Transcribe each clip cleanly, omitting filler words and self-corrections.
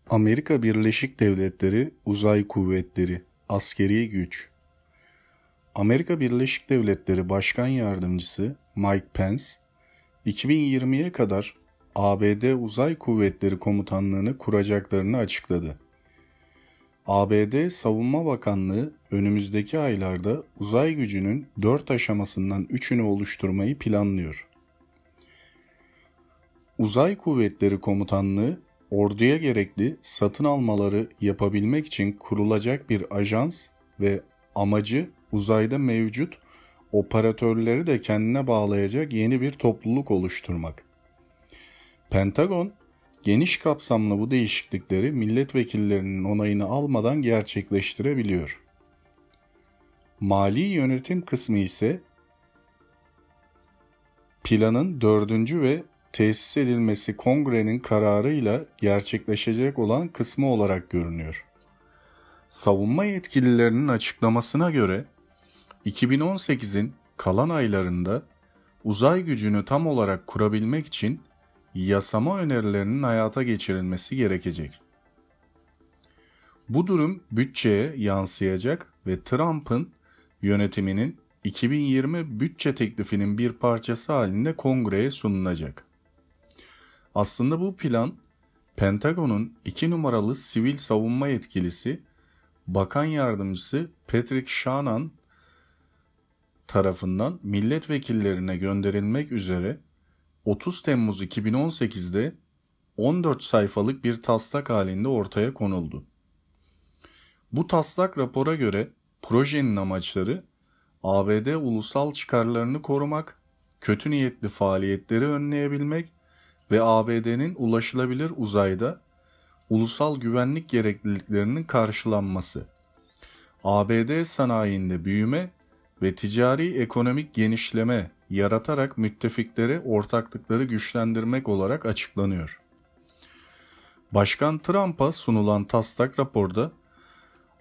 Amerika Birleşik Devletleri Uzay Kuvvetleri Askeri Güç. Amerika Birleşik Devletleri Başkan Yardımcısı Mike Pence, 2020'ye kadar ABD Uzay Kuvvetleri Komutanlığı'nı kuracaklarını açıkladı. ABD Savunma Bakanlığı önümüzdeki aylarda uzay gücünün 4 aşamasından 3'ünü oluşturmayı planlıyor. Uzay Kuvvetleri Komutanlığı, orduya gerekli satın almaları yapabilmek için kurulacak bir ajans ve amacı uzayda mevcut operatörleri de kendine bağlayacak yeni bir topluluk oluşturmak. Pentagon, geniş kapsamlı bu değişiklikleri milletvekillerinin onayını almadan gerçekleştirebiliyor. Mali yönetim kısmı ise planın 4. ve tesis edilmesi Kongre'nin kararıyla gerçekleşecek olan kısmı olarak görünüyor. Savunma yetkililerinin açıklamasına göre 2018'in kalan aylarında uzay gücünü tam olarak kurabilmek için yasama önerilerinin hayata geçirilmesi gerekecek. Bu durum bütçeye yansıyacak ve Trump'ın yönetiminin 2020 bütçe teklifinin bir parçası halinde Kongre'ye sunulacak. Aslında bu plan, Pentagon'un 2 numaralı sivil savunma yetkilisi, Bakan Yardımcısı Patrick Shanahan tarafından milletvekillerine gönderilmek üzere 30 Temmuz 2018'de 14 sayfalık bir taslak halinde ortaya konuldu. Bu taslak rapora göre projenin amaçları ABD ulusal çıkarlarını korumak, kötü niyetli faaliyetleri önleyebilmek ve ABD'nin ulaşılabilir uzayda ulusal güvenlik gerekliliklerinin karşılanması, ABD sanayinde büyüme ve ticari ekonomik genişleme yaratarak müttefiklere ortaklıkları güçlendirmek olarak açıklanıyor. Başkan Trump'a sunulan taslak raporda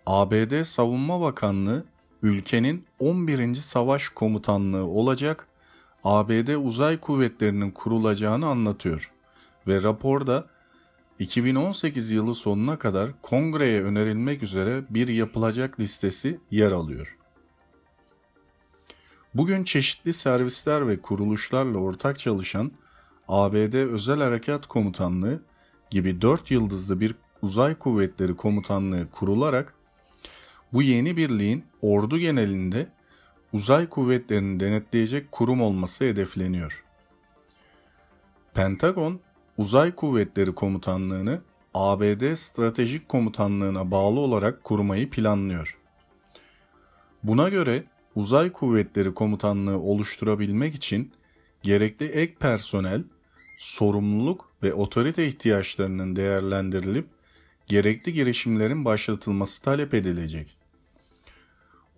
ABD Savunma Bakanlığı ülkenin 11. Savaş Komutanlığı olacak ABD Uzay Kuvvetleri'nin kurulacağını anlatıyor ve raporda 2018 yılı sonuna kadar Kongre'ye önerilmek üzere bir yapılacak listesi yer alıyor. Bugün çeşitli servisler ve kuruluşlarla ortak çalışan ABD Özel Harekat Komutanlığı gibi 4 yıldızlı bir uzay kuvvetleri komutanlığı kurularak bu yeni birliğin ordu genelinde uzay kuvvetlerini denetleyecek kurum olması hedefleniyor. Pentagon, Uzay Kuvvetleri Komutanlığı'nı ABD Stratejik Komutanlığı'na bağlı olarak kurmayı planlıyor. Buna göre Uzay Kuvvetleri Komutanlığı oluşturabilmek için gerekli ek personel, sorumluluk ve otorite ihtiyaçlarının değerlendirilip gerekli girişimlerin başlatılması talep edilecek.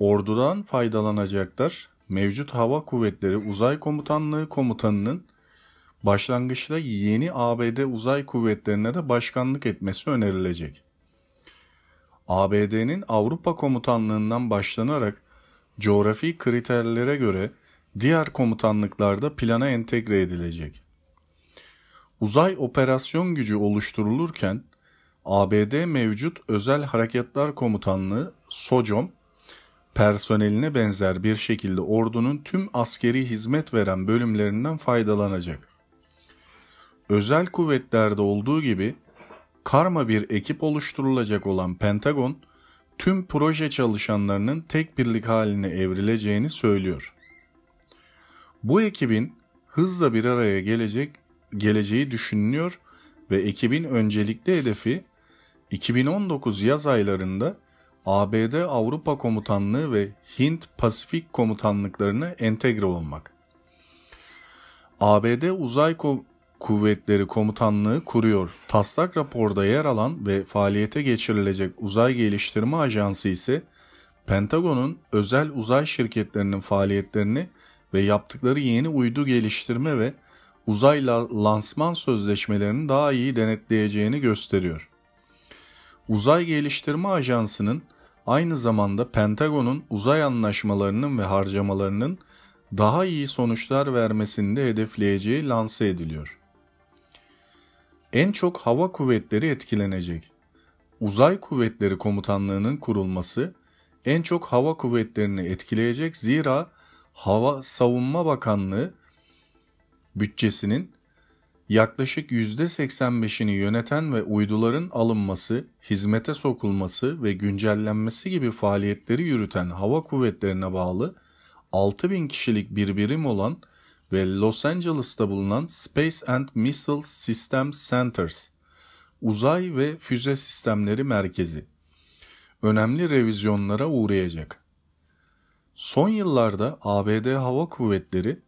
Ordudan faydalanacaklar, mevcut Hava Kuvvetleri Uzay Komutanlığı komutanının başlangıçta yeni ABD Uzay Kuvvetleri'ne de başkanlık etmesi önerilecek. ABD'nin Avrupa Komutanlığı'ndan başlanarak coğrafi kriterlere göre diğer komutanlıklarda plana entegre edilecek. Uzay operasyon gücü oluşturulurken ABD mevcut Özel Harekatlar Komutanlığı SOCOM personeline benzer bir şekilde ordunun tüm askeri hizmet veren bölümlerinden faydalanacak. Özel kuvvetlerde olduğu gibi karma bir ekip oluşturulacak olan Pentagon, tüm proje çalışanlarının tek birlik haline evrileceğini söylüyor. Bu ekibin hızla bir araya geleceği düşünülüyor ve ekibin öncelikli hedefi 2019 yaz aylarında ABD Avrupa Komutanlığı ve Hint Pasifik Komutanlıklarına entegre olmak. ABD Uzay Kuvvetleri Komutanlığı kuruyor. Taslak raporda yer alan ve faaliyete geçirilecek Uzay Geliştirme Ajansı ise Pentagon'un özel uzay şirketlerinin faaliyetlerini ve yaptıkları yeni uydu geliştirme ve uzay lansman sözleşmelerini daha iyi denetleyeceğini gösteriyor. Uzay Geliştirme Ajansı'nın aynı zamanda Pentagon'un uzay anlaşmalarının ve harcamalarının daha iyi sonuçlar vermesini de hedefleyeceği lanse ediliyor. En çok hava kuvvetleri etkilenecek. Uzay Kuvvetleri Komutanlığı'nın kurulması en çok hava kuvvetlerini etkileyecek, zira Hava Savunma Bakanlığı bütçesinin yaklaşık %85'ini yöneten ve uyduların alınması, hizmete sokulması ve güncellenmesi gibi faaliyetleri yürüten hava kuvvetlerine bağlı 6.000 kişilik bir birim olan ve Los Angeles'ta bulunan Space and Missile Systems Centers, Uzay ve Füze Sistemleri Merkezi, önemli revizyonlara uğrayacak. Son yıllarda ABD Hava Kuvvetleri,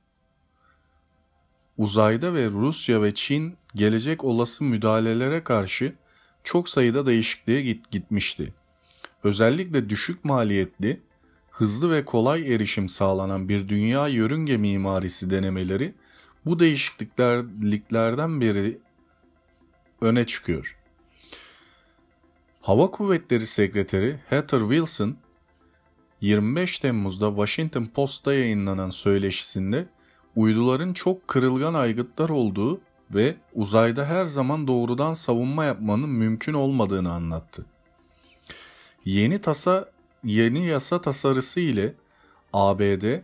uzayda ve Rusya ve Çin gelecek olası müdahalelere karşı çok sayıda değişikliğe gitmişti. Özellikle düşük maliyetli, hızlı ve kolay erişim sağlanan bir dünya yörünge mimarisi denemeleri bu değişikliklerden beri öne çıkıyor. Hava Kuvvetleri Sekreteri Heather Wilson, 25 Temmuz'da Washington Post'ta yayınlanan söyleşisinde uyduların çok kırılgan aygıtlar olduğu ve uzayda her zaman doğrudan savunma yapmanın mümkün olmadığını anlattı. Yeni yasa tasarısı ile ABD,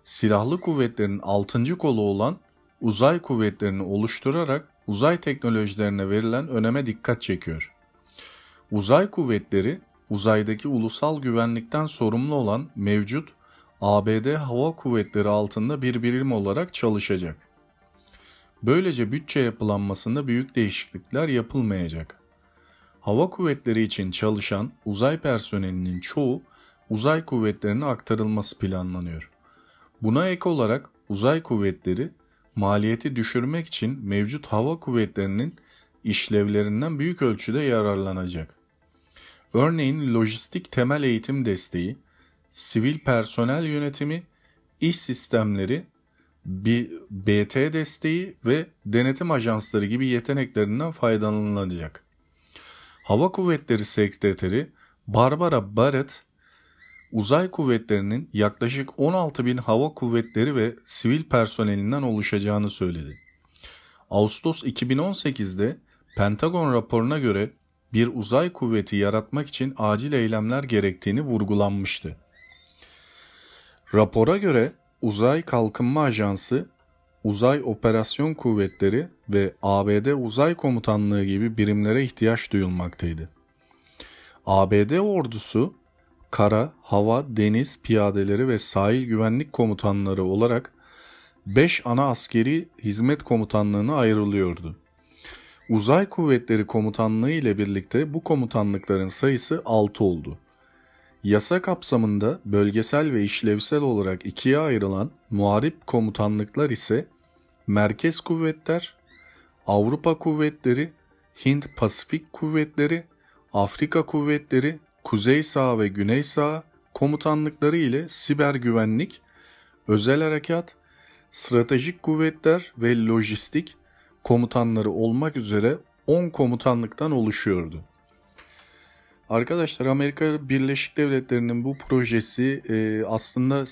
silahlı kuvvetlerin 6. kolu olan uzay kuvvetlerini oluşturarak uzay teknolojilerine verilen öneme dikkat çekiyor. Uzay kuvvetleri, uzaydaki ulusal güvenlikten sorumlu olan mevcut ABD Hava Kuvvetleri altında bir birim olarak çalışacak. Böylece bütçe yapılanmasında büyük değişiklikler yapılmayacak. Hava kuvvetleri için çalışan uzay personelinin çoğu uzay kuvvetlerine aktarılması planlanıyor. Buna ek olarak uzay kuvvetleri maliyeti düşürmek için mevcut hava kuvvetlerinin işlevlerinden büyük ölçüde yararlanacak. Örneğin lojistik temel eğitim desteği, sivil personel yönetimi, iş sistemleri, BT desteği ve denetim ajansları gibi yeteneklerinden faydalanılacak. Hava Kuvvetleri Sekreteri Barbara Barrett, uzay kuvvetlerinin yaklaşık 16.000 hava kuvvetleri ve sivil personelinden oluşacağını söyledi. Ağustos 2018'de Pentagon raporuna göre bir uzay kuvveti yaratmak için acil eylemler gerektiğini vurgulanmıştı. Rapora göre Uzay Kalkınma Ajansı, Uzay Operasyon Kuvvetleri ve ABD Uzay Komutanlığı gibi birimlere ihtiyaç duyulmaktaydı. ABD ordusu, kara, hava, deniz piyadeleri ve sahil güvenlik komutanları olarak 5 ana askeri hizmet komutanlığına ayrılıyordu. Uzay Kuvvetleri Komutanlığı ile birlikte bu komutanlıkların sayısı 6 oldu. Yasa kapsamında bölgesel ve işlevsel olarak ikiye ayrılan muharip komutanlıklar ise Merkez Kuvvetler, Avrupa Kuvvetleri, Hint-Pasifik Kuvvetleri, Afrika Kuvvetleri, Kuzey Saha ve Güney Saha komutanlıkları ile siber güvenlik, özel harekat, stratejik kuvvetler ve lojistik komutanları olmak üzere 10 komutanlıktan oluşuyordu. Arkadaşlar, Amerika Birleşik Devletleri'nin bu projesi aslında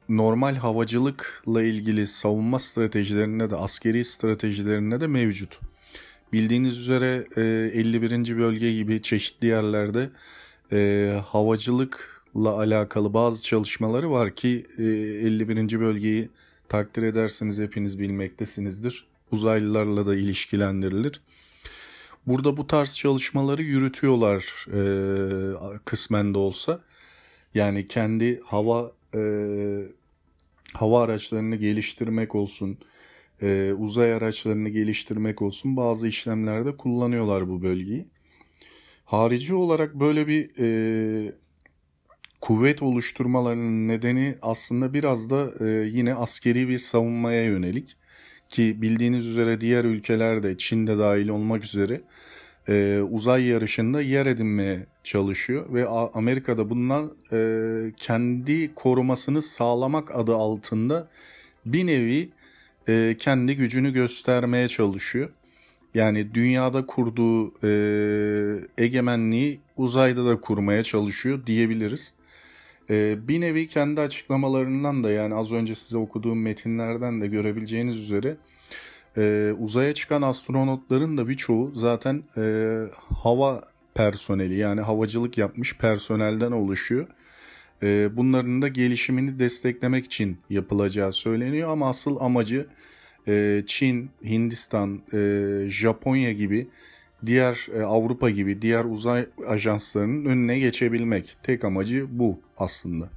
normal havacılıkla ilgili savunma stratejilerinde de askeri stratejilerinde de mevcut. Bildiğiniz üzere 51. bölge gibi çeşitli yerlerde havacılıkla alakalı bazı çalışmaları var ki 51. bölgeyi takdir ederseniz hepiniz bilmektesinizdir. Uzaylılarla da ilişkilendirilir. Burada bu tarz çalışmaları yürütüyorlar kısmen de olsa. Yani kendi hava araçlarını geliştirmek olsun, uzay araçlarını geliştirmek olsun bazı işlemlerde kullanıyorlar bu bölgeyi. Harici olarak böyle bir kuvvet oluşturmalarının nedeni aslında biraz da yine askeri bir savunmaya yönelik. Ki bildiğiniz üzere diğer ülkeler de Çin de dahil olmak üzere uzay yarışında yer edinmeye çalışıyor. Ve Amerika'da bundan kendi korumasını sağlamak adı altında bir nevi kendi gücünü göstermeye çalışıyor. Yani dünyada kurduğu egemenliği uzayda da kurmaya çalışıyor diyebiliriz. Bir nevi kendi açıklamalarından da, yani az önce size okuduğum metinlerden de görebileceğiniz üzere uzaya çıkan astronotların da birçoğu zaten hava personeli, yani havacılık yapmış personelden oluşuyor. Bunların da gelişimini desteklemek için yapılacağı söyleniyor ama asıl amacı Çin, Hindistan, Japonya gibi diğer Avrupa gibi diğer uzay ajanslarının önüne geçebilmek. Tek amacı bu aslında.